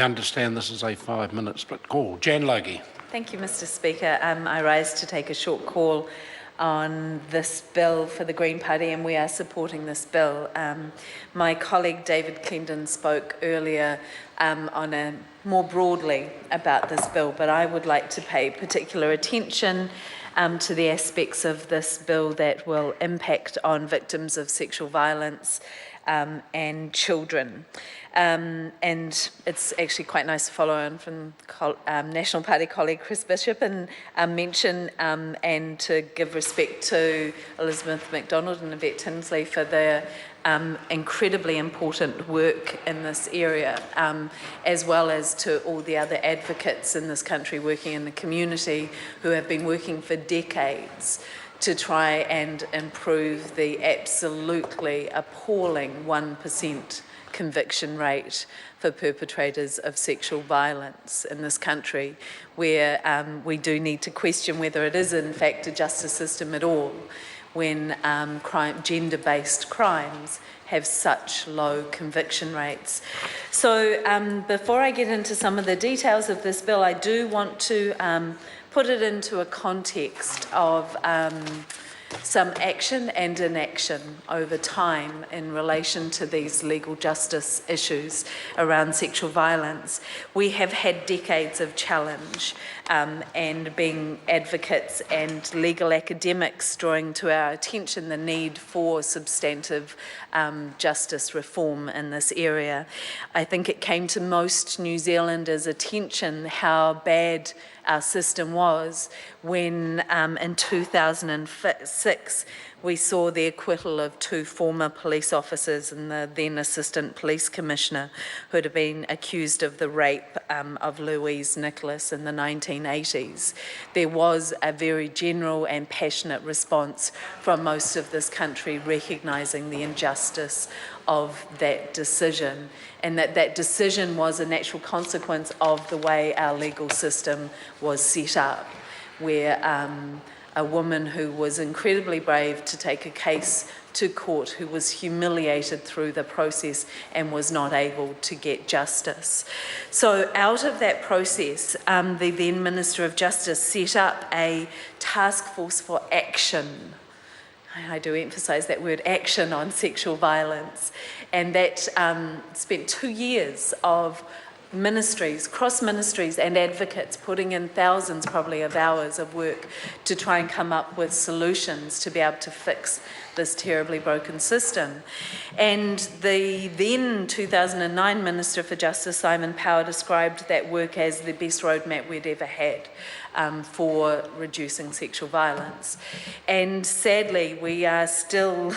understand this is a 5-minute split call. Jan Logie. Thank you, Mr. Speaker. I rise to take a short call on this bill for the Green Party, and we are supporting this bill. My colleague David Clendon spoke earlier more broadly about this bill, but I would like to pay particular attention to the aspects of this bill that will impact on victims of sexual violence and children. And it's actually quite nice to follow on from National Party colleague Chris Bishop and mention and to give respect to Elizabeth MacDonald and Yvette Tinsley for their incredibly important work in this area, as well as to all the other advocates in this country working in the community who have been working for decades to try and improve the absolutely appalling 1% conviction rate for perpetrators of sexual violence in this country, where we do need to question whether it is in fact a justice system at all when gender-based crimes have such low conviction rates. So before I get into some of the details of this bill, I do want to put it into a context of some action and inaction over time in relation to these legal justice issues around sexual violence. We have had decades of challenge and being advocates and legal academics drawing to our attention the need for substantive justice reform in this area. I think it came to most New Zealanders' attention how bad our system was when in 2006 we saw the acquittal of 2 former police officers and the then Assistant Police Commissioner who had been accused of the rape of Louise Nicholas in the 1980s. There was a very general and passionate response from most of this country recognising the injustice of that decision, and that decision was a natural consequence of the way our legal system was set up, where a woman who was incredibly brave to take a case to court, who was humiliated through the process and was not able to get justice. So out of that process, the then Minister of Justice set up a task force for action. I do emphasise that word, action, on sexual violence. And that spent 2 years of ministries, cross-ministries and advocates putting in thousands probably of hours of work to try and come up with solutions to be able to fix this terribly broken system. And the then 2009 Minister for Justice, Simon Power, described that work as the best roadmap we'd ever had for reducing sexual violence. And sadly, we are still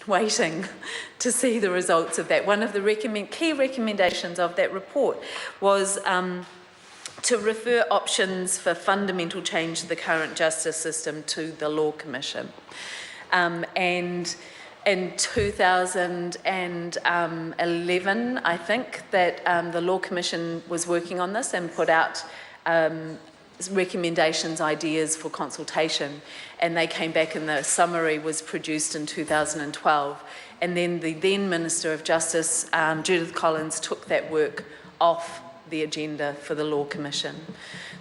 waiting to see the results of that. One of the key recommendations of that report was to refer options for fundamental change to the current justice system to the Law Commission. And in 2011, I think, that the Law Commission was working on this and put out recommendations, ideas for consultation, and they came back and the summary was produced in 2012. And then the then Minister of Justice, Judith Collins, took that work off the agenda for the Law Commission.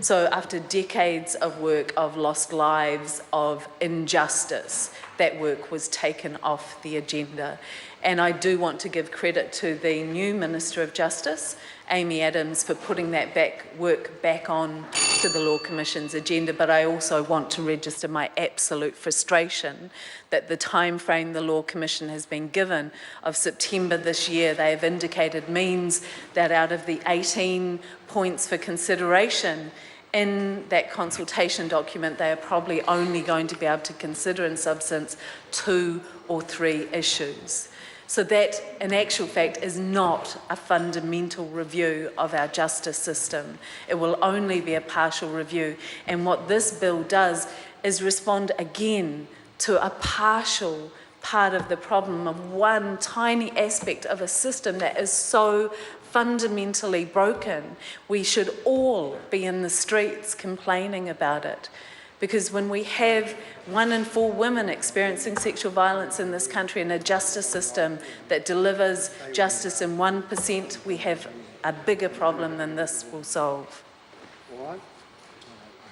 So after decades of work, of lost lives, of injustice, that work was taken off the agenda. And I do want to give credit to the new Minister of Justice, Amy Adams, for putting that work back on to the Law Commission's agenda, but I also want to register my absolute frustration that the time frame the Law Commission has been given of September this year, they have indicated, means that out of the 18 points for consideration in that consultation document, they are probably only going to be able to consider in substance 2 or 3 issues. So that, in actual fact, is not a fundamental review of our justice system. It will only be a partial review. And what this bill does is respond again to a partial part of the problem of one tiny aspect of a system that is so fundamentally broken. We should all be in the streets complaining about it. Because when we have 1 in 4 women experiencing sexual violence in this country and a justice system that delivers justice in 1%, we have a bigger problem than this will solve. All right.